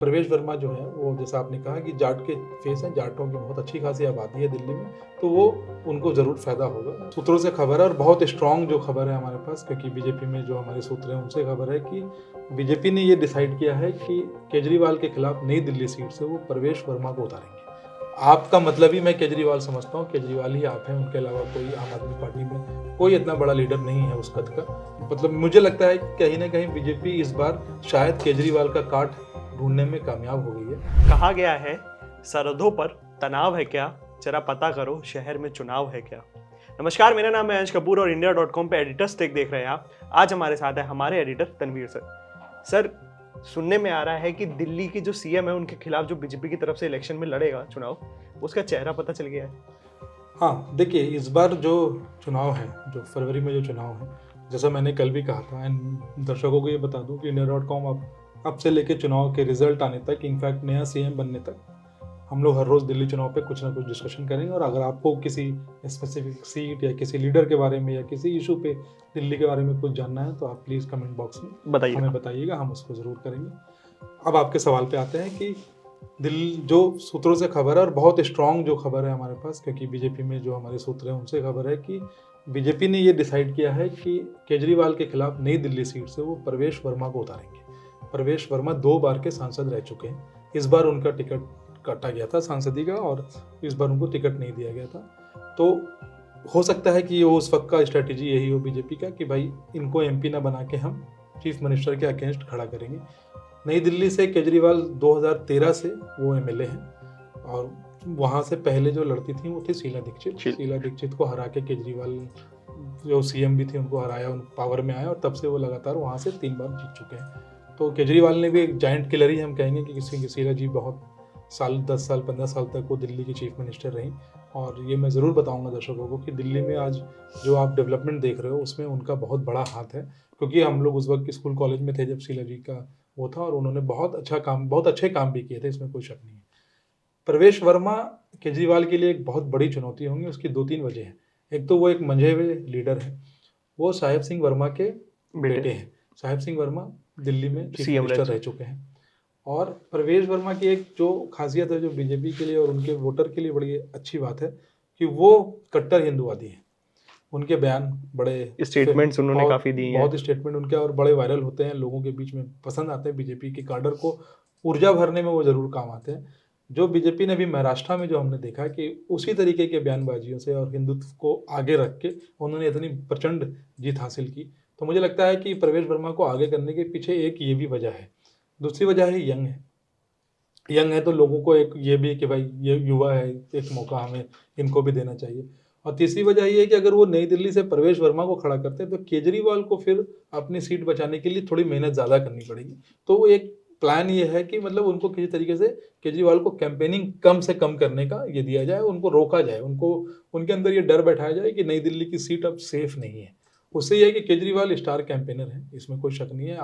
प्रवेश वर्मा जो है वो जैसा आपने कहा कि जाट के फेस हैं, जाटों की बहुत अच्छी खासी आबादी है दिल्ली में, तो वो उनको ज़रूर फ़ायदा होगा। सूत्रों से खबर है और बहुत स्ट्रॉन्ग जो खबर है हमारे पास, क्योंकि बीजेपी में जो हमारे सूत्र हैं उनसे खबर है कि बीजेपी ने ये डिसाइड किया है कि केजरीवाल के खिलाफ नई दिल्ली सीट से वो प्रवेश वर्मा को उतारेंगे। आपका मतलब ही मैं केजरीवाल समझता हूँ, केजरीवाल ही आप हैं, उनके अलावा कोई आम आदमी पार्टी में कोई इतना बड़ा लीडर नहीं है उस कद का। मतलब मुझे लगता है कि कहीं ना कहीं बीजेपी इस बार शायद केजरीवाल का काट ढूंढने में कामयाब हो गई है। कहा गया है सरहदों पर तनाव है क्या, जरा पता करो शहर में चुनाव है क्या। नमस्कार, मेरा नाम है अंश कपूर और इंडिया.com पे एडिटर्स टेक देख रहे हैं आप। आज हमारे साथ है हमारे एडिटर तनवीर सर। सुनने में आ रहा है कि दिल्ली की जो सीएम है उनके खिलाफ जो बीजेपी की तरफ से इलेक्शन में लड़ेगा चुनाव, उसका चेहरा पता चल गया है। हाँ, देखिए इस बार जो चुनाव है, जो फरवरी में जो चुनाव है, जैसा मैंने कल भी कहा था, एंड दर्शकों को ये बता दूं कि इंडिया.com अब से लेके चुनाव के रिजल्ट आने तक, इनफैक्ट नया सीएम बनने तक, हम लोग हर रोज़ दिल्ली चुनाव पे कुछ ना कुछ डिस्कशन करेंगे। और अगर आपको किसी स्पेसिफिक सीट या किसी लीडर के बारे में या किसी इशू पे दिल्ली के बारे में कुछ जानना है तो आप प्लीज़ कमेंट बॉक्स में बताइए। हमें बताइएगा, हम उसको ज़रूर करेंगे। अब आपके सवाल पे आते हैं कि दिल्ली जो सूत्रों से खबर है और बहुत स्ट्रॉन्ग जो खबर है हमारे पास, क्योंकि बीजेपी में जो हमारे सूत्र हैं उनसे खबर है कि बीजेपी ने ये डिसाइड किया है कि केजरीवाल के खिलाफ नई दिल्ली सीट से वो प्रवेश वर्मा को उतारेंगे। प्रवेश वर्मा 2 बार के सांसद रह चुके हैं। इस बार उनका टिकट काटा गया था सांसदी का और इस बार उनको टिकट नहीं दिया गया था। तो हो सकता है कि वो उस वक्त का स्ट्रेटेजी यही हो बीजेपी का कि भाई इनको एमपी ना बना के हम चीफ मिनिस्टर के अगेंस्ट खड़ा करेंगे। नई दिल्ली से केजरीवाल 2013 से वो एमएलए हैं और वहाँ से पहले जो लड़ती थी वो थी शीला दीक्षित को हरा के केजरीवाल जो सीएम भी थे उनको हराया, उन पावर में आया और तब से वो लगातार वहाँ से 3 बार जीत चुके हैं। तो केजरीवाल ने भी एक जाइंट किलर ही हम कहेंगे कि किसी शीला जी बहुत साल 10 साल 15 साल तक वो दिल्ली की चीफ मिनिस्टर रहीं। और ये मैं ज़रूर बताऊंगा दर्शकों को कि दिल्ली में आज जो आप डेवलपमेंट देख रहे हो उसमें उनका बहुत बड़ा हाथ है, क्योंकि हम लोग उस वक्त स्कूल कॉलेज में थे जब शीला जी का वो था और उन्होंने बहुत अच्छे काम भी किए थे, इसमें कोई शक नहीं है। प्रवेश वर्मा केजरीवाल के लिए एक बहुत बड़ी चुनौती होंगी। उसकी 2-3 वजह हैं। एक तो वो एक मंझे हुए लीडर है, वो साहेब सिंह वर्मा के बेटे हैं। साहेब सिंह वर्मा दिल्ली में चीफ मिनिस्टर रह चुके हैं। और प्रवेश वर्मा की एक जो खासियत है जो बीजेपी के लिए और उनके वोटर के लिए बड़ी अच्छी बात है कि वो कट्टर हिंदुवादी हैं। उनके बयान बड़े स्टेटमेंट्स उन्होंने काफी दिए हैं, बहुत स्टेटमेंट उनके और बड़े वायरल होते हैं, लोगों के बीच में पसंद आते हैं। बीजेपी के काडर को ऊर्जा भरने में वो जरूर काम आते हैं। जो बीजेपी ने भी महाराष्ट्र में जो हमने देखा कि उसी तरीके के बयानबाजियों से और हिंदुत्व को आगे रख के उन्होंने इतनी प्रचंड जीत हासिल की। तो मुझे लगता है कि प्रवेश वर्मा को आगे करने के पीछे एक ये भी वजह है। दूसरी वजह है यंग है तो लोगों को एक ये भी है कि भाई ये युवा है, एक मौका हमें इनको भी देना चाहिए। और तीसरी वजह ये है कि अगर वो नई दिल्ली से प्रवेश वर्मा को खड़ा करते हैं तो केजरीवाल को फिर अपनी सीट बचाने के लिए थोड़ी मेहनत ज़्यादा करनी पड़ेगी। तो वो एक प्लान ये है कि मतलब उनको किसी तरीके से केजरीवाल को कैंपेनिंग कम से कम करने का ये दिया जाए, उनको रोका जाए, उनको उनके अंदर ये डर बैठाया जाए कि नई दिल्ली की सीट अब सेफ नहीं है। उससे यह है कि केजरीवाल स्टार कैंपेनर है, इसमें कोई शक नहीं है।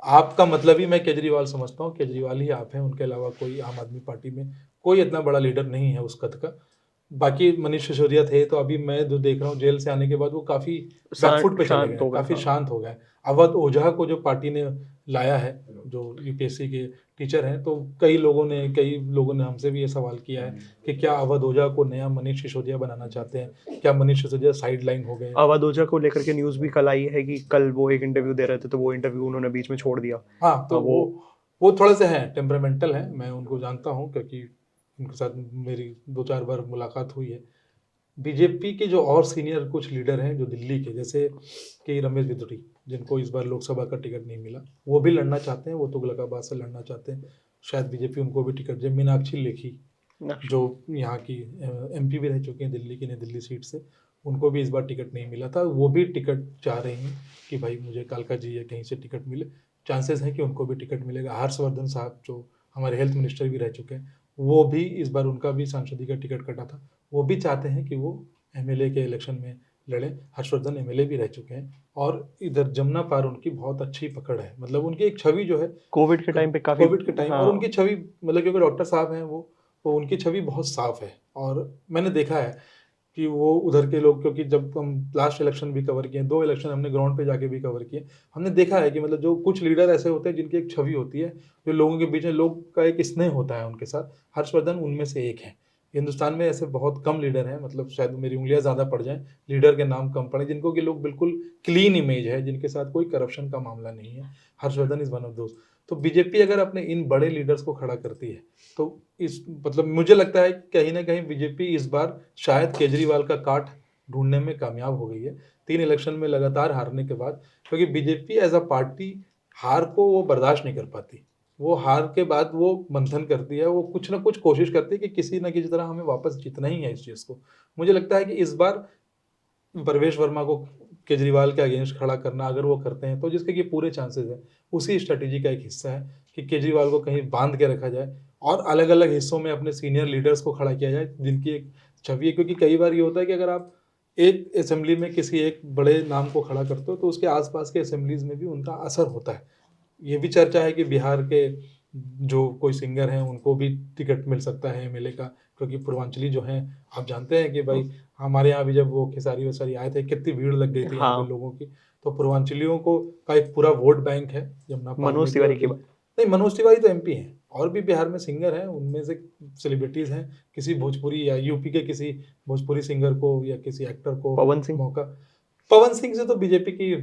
आपका मतलब ही मैं केजरीवाल समझता हूँ, केजरीवाल ही आप हैं, उनके अलावा कोई आम आदमी पार्टी में कोई इतना बड़ा लीडर नहीं है उस कद का। बाकी मनीष सिसोदिया थे तो अभी मैं जो देख रहा हूँ जेल से आने के बाद वो काफ़ी बैकफुट पे चले गए, काफ़ी शांत हो गए। अवध ओझा को जो पार्टी ने लाया है, जो यूपीएससी के टीचर हैं, तो कई लोगों ने हमसे भी ये सवाल किया है कि क्या अवध ओझा को नया मनीष सिसोदिया बनाना चाहते हैं, क्या मनीष सिसोदिया साइड लाइन हो गए। अवध ओझा को लेकर के न्यूज भी कल आई है कि कल वो एक इंटरव्यू दे रहे थे तो वो इंटरव्यू उन्होंने बीच में छोड़ दिया। हाँ, तो वो थोड़े से हैं, टेम्परामेंटल हैं, मैं उनको जानता हूँ क्योंकि उनके साथ मेरी 2-4 बार मुलाकात हुई है। बीजेपी के जो और सीनियर कुछ लीडर हैं जो दिल्ली के, जैसे कि रमेश बिधूड़ी, जिनको इस बार लोकसभा का टिकट नहीं मिला, वो भी लड़ना चाहते हैं, वो तुगलकाबाद से लड़ना चाहते हैं। शायद बीजेपी उनको भी टिकट दे। मीनाक्षी लेखी जो यहाँ की एमपी भी रह चुके हैं दिल्ली की, नई दिल्ली सीट से, उनको भी इस बार टिकट नहीं मिला था, वो भी टिकट चाह रही हैं कि भाई मुझे कालका जी या कहीं से टिकट मिले। चांसेस हैं कि उनको भी टिकट मिलेगा। हर्षवर्धन साहब जो हमारे हेल्थ मिनिस्टर भी रह चुके हैं, वो भी इस बार उनका भी सांसदी का टिकट कटा था, वो भी चाहते हैं कि वो एमएलए के इलेक्शन में लड़े। हर्षवर्धन एमएलए भी रह चुके हैं और इधर जमुना पार उनकी बहुत अच्छी पकड़ है। मतलब उनकी एक छवि जो है कोविड के टाइम पे काफी, कोविड के टाइम, और उनकी छवि मतलब क्योंकि डॉक्टर साहब हैं वो उनकी छवि बहुत साफ है। और मैंने देखा है कि वो उधर के लोग, क्योंकि जब हम लास्ट इलेक्शन भी कवर किए, 2 इलेक्शन हमने ग्राउंड पे जाके भी कवर किए, हमने देखा है कि मतलब जो कुछ लीडर ऐसे होते हैं जिनकी एक छवि होती है, जो लोगों के बीच में लोग का एक स्नेह होता है उनके साथ। हर्षवर्धन उनमें से एक है। हिंदुस्तान में ऐसे बहुत कम लीडर हैं, मतलब शायद मेरी उंगलियां ज़्यादा पड़ जाएं, लीडर के नाम कम पड़े, जिनको कि लोग बिल्कुल क्लीन इमेज है, जिनके साथ कोई करप्शन का मामला नहीं है। हर्षवर्धन इज़ वन ऑफ दोस्त। तो बीजेपी अगर अपने इन बड़े लीडर्स को खड़ा करती है तो इस मतलब मुझे लगता है कहीं ना कहीं बीजेपी इस बार शायद केजरीवाल का काट ढूंढने में कामयाब हो गई है 3 इलेक्शन में लगातार हारने के बाद, क्योंकि बीजेपी एज अ पार्टी हार को वो बर्दाश्त नहीं कर पाती। वो हार के बाद वो मंथन करती है, वो कुछ ना कुछ कोशिश करती है कि किसी ना किसी तरह हमें वापस जीतना ही है इस चीज़ को। मुझे लगता है कि इस बार परवेश वर्मा को केजरीवाल के अगेंस्ट खड़ा करना अगर वो करते हैं तो जिसके कि पूरे चांसेस है, उसी स्ट्रेटेजी का एक हिस्सा है कि केजरीवाल को कहीं बांध के रखा जाए और अलग अलग हिस्सों में अपने सीनियर लीडर्स को खड़ा किया जाए जिनकी एक छवि है। क्योंकि कई बार ये होता है कि अगर आप एक असेंबली में किसी एक बड़े नाम को खड़ा करते हो तो उसके आसपास के असेंबलीज में भी उनका असर होता है। ये भी चर्चा है कि बिहार के जो कोई सिंगर हैं उनको भी टिकट मिल सकता है एमएलए का, क्योंकि पूर्वांचली जो हैं आप जानते हैं कि भाई हमारे यहाँ भी जब वो खेसारी वेसारी आए थे कितनी भीड़ लग गई थी यहाँ पे हाँ, लोगों की। तो पूर्वांचलियों को का एक पूरा वोट बैंक है जमुना पार मनोज में भी। और तिवारी की बात। नहीं, मनोज तिवारी तो एमपी हैं, और भी बिहार में सिंगर हैं, उनमें से सेलिब्रिटीज हैं। किसी भोजपुरी या यूपी के किसी भोजपुरी सिंगर को या किसी एक्टर को पवन सिंह। मौका, पवन सिंह से तो बीजेपी की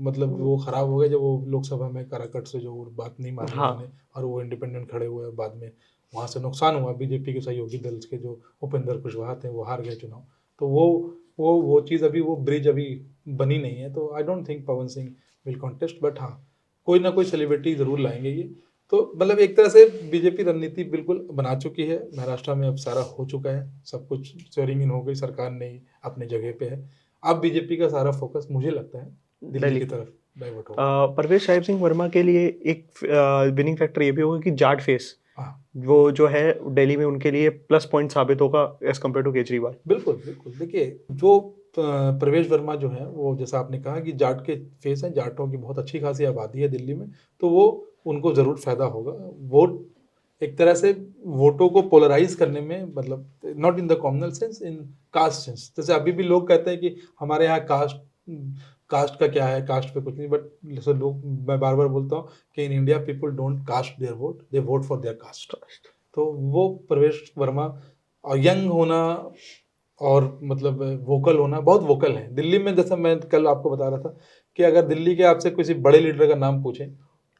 मतलब वो खराब हो गए जब वो लोकसभा में काराकट से जो बात नहीं मानी हाँ, उन्होंने और वो इंडिपेंडेंट खड़े हुए, बाद में वहाँ से नुकसान हुआ बीजेपी के सहयोगी दल के जो उपेंद्र कुशवाहा थे वो हार गए चुनाव। तो वो चीज़ अभी वो ब्रिज अभी बनी नहीं है। तो I don't think Pawan Singh will contest, but हाँ कोई ना कोई सेलिब्रिटी जरूर लाएंगे ये। तो मतलब एक तरह से बीजेपी रणनीति बिल्कुल बना चुकी है। महाराष्ट्र में अब सारा हो चुका है, सब कुछ स्वेरिंग इन हो गई, सरकार नहीं अपने जगह पे है। अब बीजेपी का सारा फोकस मुझे लगता है दिल्ली दिल्ली की तरफ डाइवर्ट होगा। परवेश साहिब सिंह वर्मा के लिए एक विनिंग फैक्टर ये भी होगा कि जाट फेस हाँ वो जो है दिल्ली में उनके लिए प्लस पॉइंट साबित होगा एज कम्पेयर टू केजरीवाल। बिल्कुल बिल्कुल। देखिए जो प्रवेश वर्मा जो है वो जैसा आपने कहा कि जाट के फेस हैं, जाटों की बहुत अच्छी खासी आबादी है दिल्ली में, तो वो उनको ज़रूर फायदा होगा। वोट एक तरह से वोटों को पोलराइज करने में, मतलब not in the communal sense, in caste sense. जैसे अभी भी लोग कहते हैं कि हमारे यहाँ कास्ट का क्या है, कास्ट पे कुछ नहीं, बट जैसे लोग, मैं बार बार बोलता हूँ कि in India people don't cast their vote, they vote for their caste. तो वो प्रवेश वर्मा यंग होना और मतलब वोकल होना, बहुत वोकल है दिल्ली में। जैसा मैं कल आपको बता रहा था कि अगर दिल्ली के आपसे किसी बड़े लीडर का नाम पूछें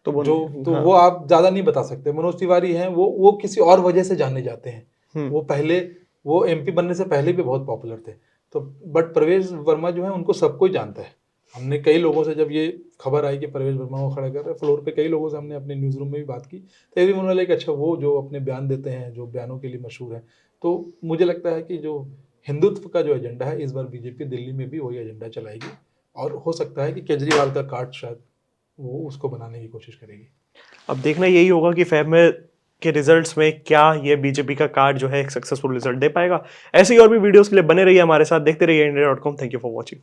तो वो तो हाँ, वो आप ज़्यादा नहीं बता सकते। मनोज तिवारी हैं, वो किसी और वजह से जाने जाते हैं। वो पहले वो एमपी बनने से पहले भी बहुत पॉपुलर थे। तो बट प्रवेश वर्मा जो है उनको सब कोई जानता है। हमने कई लोगों से, जब ये खबर आई कि प्रवेश वर्मा को खड़ा कर रहे हैं, फ्लोर पे कई लोगों से हमने अपने न्यूज़ रूम में भी बात की, तो ये भी मन लगा कि अच्छा वो जो अपने बयान देते हैं, जो बयानों के लिए मशहूर है। तो मुझे लगता है कि जो हिंदुत्व का जो एजेंडा है, इस बार बीजेपी दिल्ली में भी वही एजेंडा चलाएगी, और हो सकता है कि केजरीवाल का कार्ड शायद वो उसको बनाने की कोशिश करेगी। अब देखना यही होगा कि फैब में के रिजल्ट्स में क्या ये बीजेपी का कार्ड जो है एक सक्सेसफुल रिजल्ट दे पाएगा। ऐसी और भी वीडियोस के लिए बने रहिए हमारे साथ, देखते रहिए India.com। Thank you for watching.